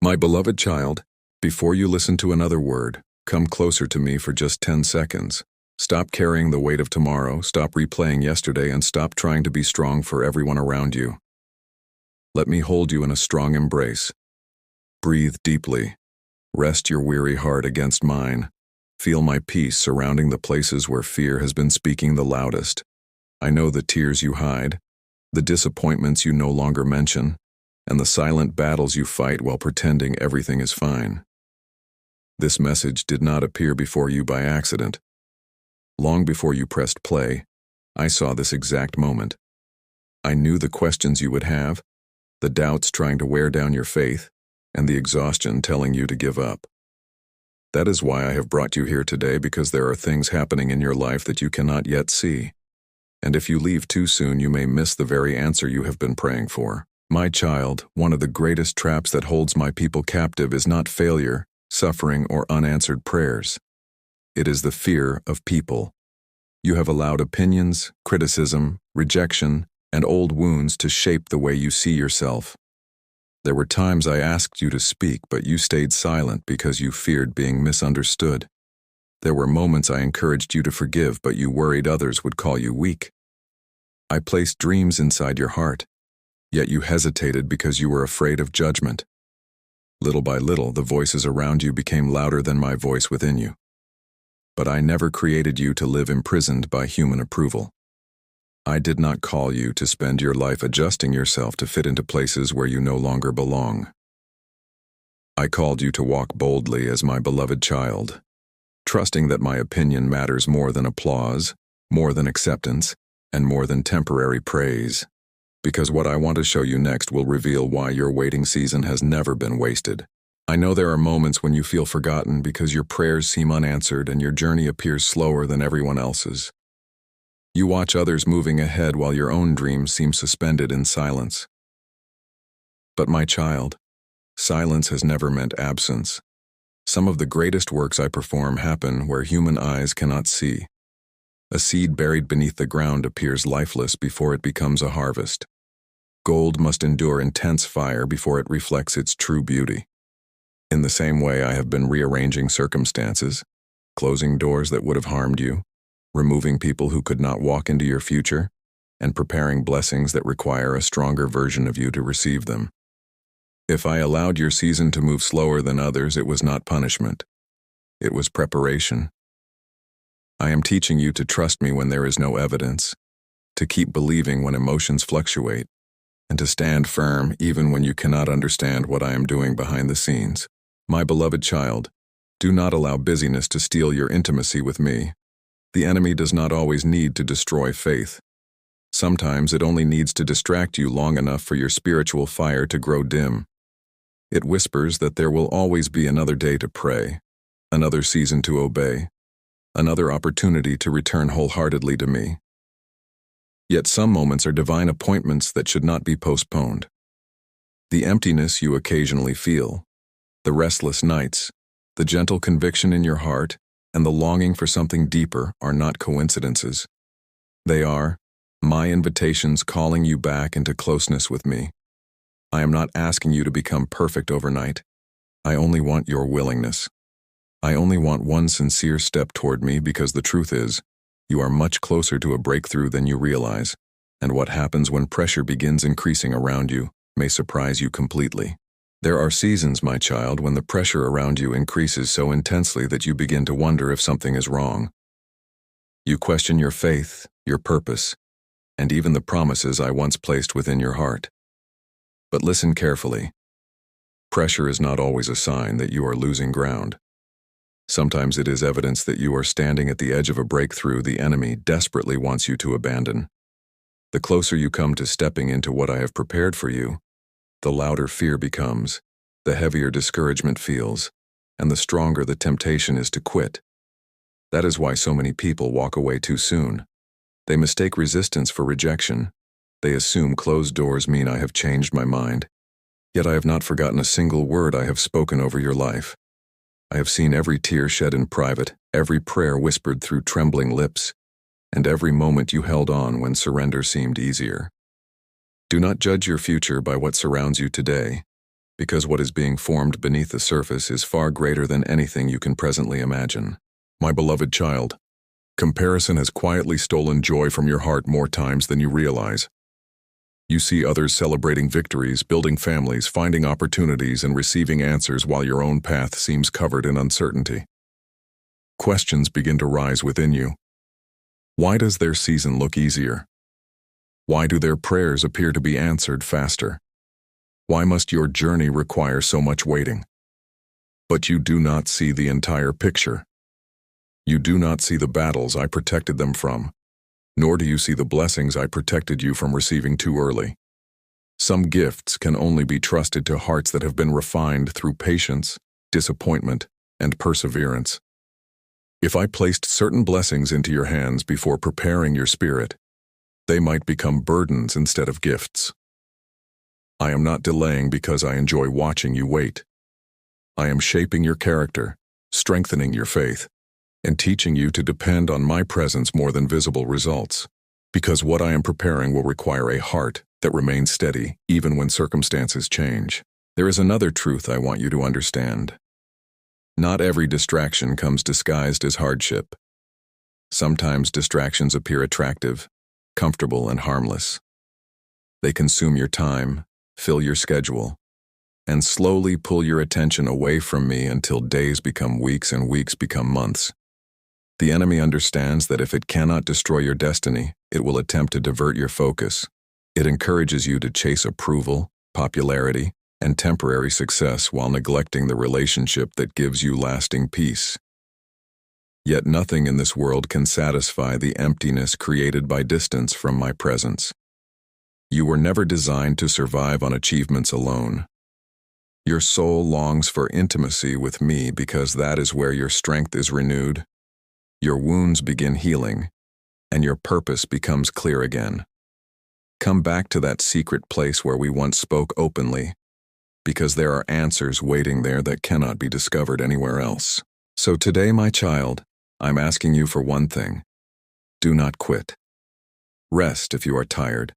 My beloved child, before you listen to another word, come closer to me for just 10 seconds. Stop carrying the weight of tomorrow, stop replaying yesterday, and stop trying to be strong for everyone around you. Let me hold you in a strong embrace. Breathe deeply. Rest your weary heart against mine. Feel my peace surrounding the places where fear has been speaking the loudest. I know the tears you hide, the disappointments you no longer mention, and the silent battles you fight while pretending everything is fine. This message did not appear before you by accident. Long before you pressed play, I saw this exact moment. I knew the questions you would have, the doubts trying to wear down your faith, and the exhaustion telling you to give up. That is why I have brought you here today, because there are things happening in your life that you cannot yet see. And if you leave too soon, you may miss the very answer you have been praying for. My child, one of the greatest traps that holds my people captive is not failure, suffering, or unanswered prayers. It is the fear of people. You have allowed opinions, criticism, rejection, and old wounds to shape the way you see yourself. There were times I asked you to speak, but you stayed silent because you feared being misunderstood. There were moments I encouraged you to forgive, but you worried others would call you weak. I placed dreams inside your heart, yet you hesitated because you were afraid of judgment. Little by little, the voices around you became louder than my voice within you. But I never created you to live imprisoned by human approval. I did not call you to spend your life adjusting yourself to fit into places where you no longer belong. I called you to walk boldly as my beloved child, trusting that my opinion matters more than applause, more than acceptance, and more than temporary praise. Because what I want to show you next will reveal why your waiting season has never been wasted. I know there are moments when you feel forgotten because your prayers seem unanswered and your journey appears slower than everyone else's. You watch others moving ahead while your own dreams seem suspended in silence. But my child, silence has never meant absence. Some of the greatest works I perform happen where human eyes cannot see. A seed buried beneath the ground appears lifeless before it becomes a harvest. Gold must endure intense fire before it reflects its true beauty. In the same way, I have been rearranging circumstances, closing doors that would have harmed you, removing people who could not walk into your future, and preparing blessings that require a stronger version of you to receive them. If I allowed your season to move slower than others, it was not punishment. It was preparation. I am teaching you to trust me when there is no evidence, to keep believing when emotions fluctuate, and to stand firm even when you cannot understand what I am doing behind the scenes. My beloved child, do not allow busyness to steal your intimacy with me. The enemy does not always need to destroy faith. Sometimes it only needs to distract you long enough for your spiritual fire to grow dim. It whispers that there will always be another day to pray, another season to obey, another opportunity to return wholeheartedly to me. Yet some moments are divine appointments that should not be postponed. The emptiness you occasionally feel, the restless nights, the gentle conviction in your heart, and the longing for something deeper are not coincidences. They are my invitations calling you back into closeness with me. I am not asking you to become perfect overnight. I only want your willingness. I only want one sincere step toward me, because the truth is, you are much closer to a breakthrough than you realize, and what happens when pressure begins increasing around you may surprise you completely. There are seasons, my child, when the pressure around you increases so intensely that you begin to wonder if something is wrong. You question your faith, your purpose, and even the promises I once placed within your heart. But listen carefully. Pressure is not always a sign that you are losing ground. Sometimes it is evidence that you are standing at the edge of a breakthrough the enemy desperately wants you to abandon. The closer you come to stepping into what I have prepared for you, the louder fear becomes, the heavier discouragement feels, and the stronger the temptation is to quit. That is why so many people walk away too soon. They mistake resistance for rejection. They assume closed doors mean I have changed my mind. Yet I have not forgotten a single word I have spoken over your life. I have seen every tear shed in private, every prayer whispered through trembling lips, and every moment you held on when surrender seemed easier. Do not judge your future by what surrounds you today. because what is being formed beneath the surface is far greater than anything you can presently imagine. My beloved child, comparison has quietly stolen joy from your heart more times than you realize. You see others celebrating victories, building families, finding opportunities, and receiving answers while your own path seems covered in uncertainty. Questions begin to rise within you. Why does their season look easier? Why do their prayers appear to be answered faster? Why must your journey require so much waiting? But you do not see the entire picture. You do not see the battles I protected them from, nor do you see the blessings I protected you from receiving too early. Some gifts can only be trusted to hearts that have been refined through patience, disappointment, and perseverance. If I placed certain blessings into your hands before preparing your spirit, they might become burdens instead of gifts. I am not delaying because I enjoy watching you wait. I am shaping your character, strengthening your faith, and teaching you to depend on my presence more than visible results, because what I am preparing will require a heart that remains steady even when circumstances change. There is another truth I want you to understand. Not every distraction comes disguised as hardship. Sometimes distractions appear attractive, comfortable, and harmless. They consume your time, fill your schedule, and slowly pull your attention away from me until days become weeks and weeks become months. The enemy understands that if it cannot destroy your destiny, it will attempt to divert your focus. It encourages you to chase approval, popularity, and temporary success while neglecting the relationship that gives you lasting peace. Yet nothing in this world can satisfy the emptiness created by distance from my presence. You were never designed to survive on achievements alone. Your soul longs for intimacy with me because that is where your strength is renewed, your wounds begin healing, and your purpose becomes clear again. Come back to that secret place where we once spoke openly, because there are answers waiting there that cannot be discovered anywhere else. So today, my child, I'm asking you for one thing. Do not quit. Rest if you are tired.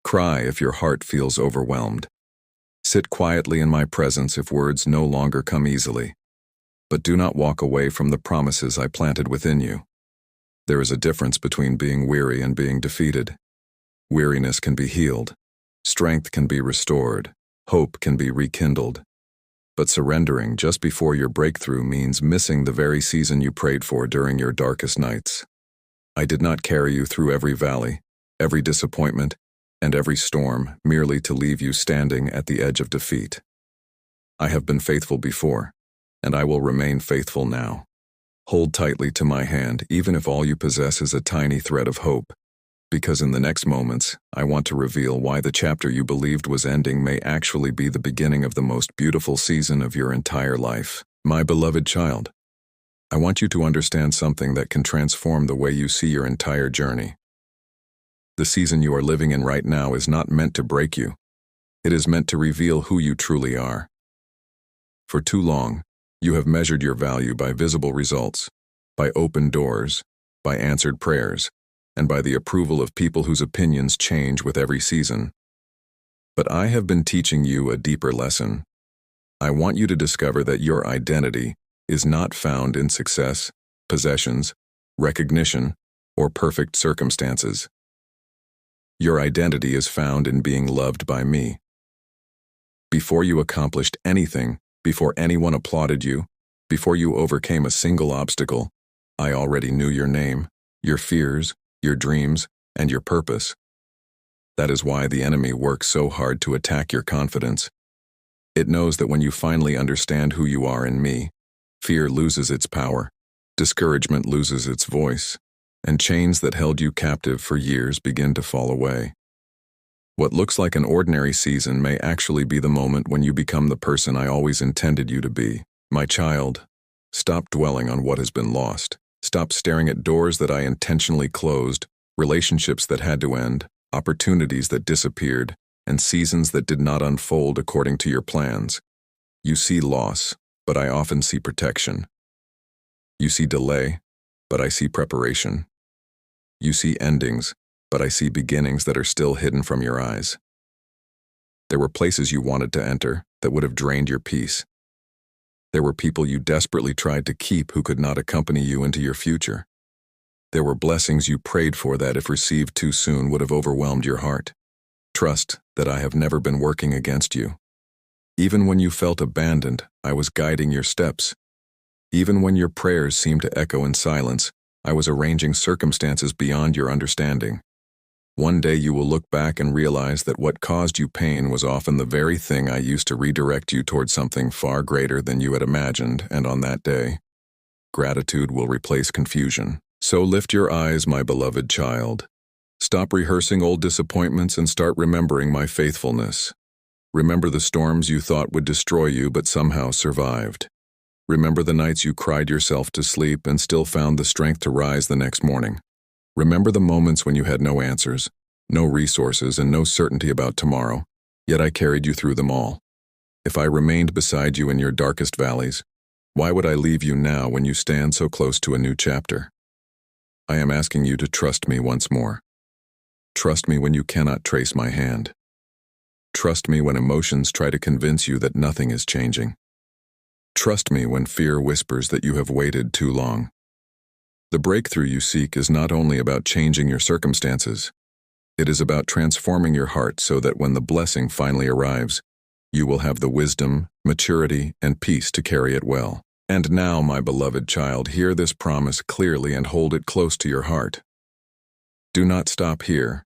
Cry if your heart feels overwhelmed. Sit quietly in my presence if words no longer come easily. But do not walk away from the promises I planted within you. There is a difference between being weary and being defeated. Weariness can be healed. Strength can be restored. Hope can be rekindled. But surrendering just before your breakthrough means missing the very season you prayed for during your darkest nights. I did not carry you through every valley, every disappointment, and every storm merely to leave you standing at the edge of defeat. I have been faithful before, and I will remain faithful now. Hold tightly to my hand even if all you possess is a tiny thread of hope, because in the next moments, I want to reveal why the chapter you believed was ending may actually be the beginning of the most beautiful season of your entire life. My beloved child, I want you to understand something that can transform the way you see your entire journey. The season you are living in right now is not meant to break you. It is meant to reveal who you truly are. For too long, you have measured your value by visible results, by open doors, by answered prayers, and by the approval of people whose opinions change with every season. But I have been teaching you a deeper lesson. I want you to discover that your identity is not found in success, possessions, recognition, or perfect circumstances. Your identity is found in being loved by me. Before you accomplished anything, before anyone applauded you, before you overcame a single obstacle, I already knew your name, your fears, your dreams, and your purpose. That is why the enemy works so hard to attack your confidence. It knows that when you finally understand who you are in me, fear loses its power, discouragement loses its voice, and chains that held you captive for years begin to fall away. What looks like an ordinary season may actually be the moment when you become the person I always intended you to be. My child, stop dwelling on what has been lost. Stop staring at doors that I intentionally closed, relationships that had to end, opportunities that disappeared, and seasons that did not unfold according to your plans. You see loss, but I often see protection. You see delay, but I see preparation. You see endings, but I see beginnings that are still hidden from your eyes. There were places you wanted to enter that would have drained your peace. There were people you desperately tried to keep who could not accompany you into your future. There were blessings you prayed for that, if received too soon, would have overwhelmed your heart. Trust that I have never been working against you. Even when you felt abandoned, I was guiding your steps. Even when your prayers seemed to echo in silence, I was arranging circumstances beyond your understanding. One day you will look back and realize that what caused you pain was often the very thing I used to redirect you toward something far greater than you had imagined, and on that day, gratitude will replace confusion. So lift your eyes, my beloved child. Stop rehearsing old disappointments and start remembering my faithfulness. Remember the storms you thought would destroy you but somehow survived. Remember the nights you cried yourself to sleep and still found the strength to rise the next morning. Remember the moments when you had no answers, no resources, and no certainty about tomorrow, yet I carried you through them all. If I remained beside you in your darkest valleys, why would I leave you now when you stand so close to a new chapter? I am asking you to trust me once more. Trust me when you cannot trace my hand. Trust me when emotions try to convince you that nothing is changing. Trust me when fear whispers that you have waited too long. The breakthrough you seek is not only about changing your circumstances, it is about transforming your heart so that when the blessing finally arrives, you will have the wisdom, maturity, and peace to carry it well. And now, my beloved child, hear this promise clearly and hold it close to your heart. Do not stop here.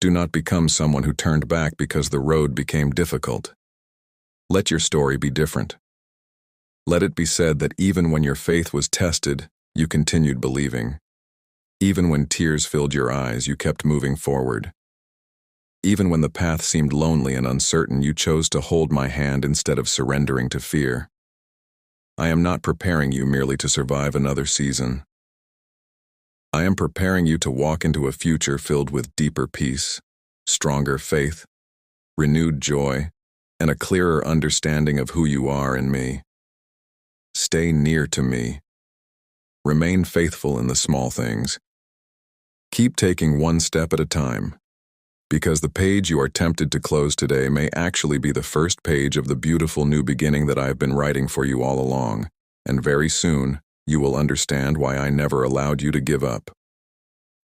Do not become someone who turned back because the road became difficult. Let your story be different. Let it be said that even when your faith was tested, you continued believing. Even when tears filled your eyes, you kept moving forward. Even when the path seemed lonely and uncertain, you chose to hold my hand instead of surrendering to fear. I am not preparing you merely to survive another season. I am preparing you to walk into a future filled with deeper peace, stronger faith, renewed joy, and a clearer understanding of who you are in me. Stay near to me. Remain faithful in the small things. Keep taking one step at a time, because the page you are tempted to close today may actually be the first page of the beautiful new beginning that I have been writing for you all along, and very soon you will understand why I never allowed you to give up.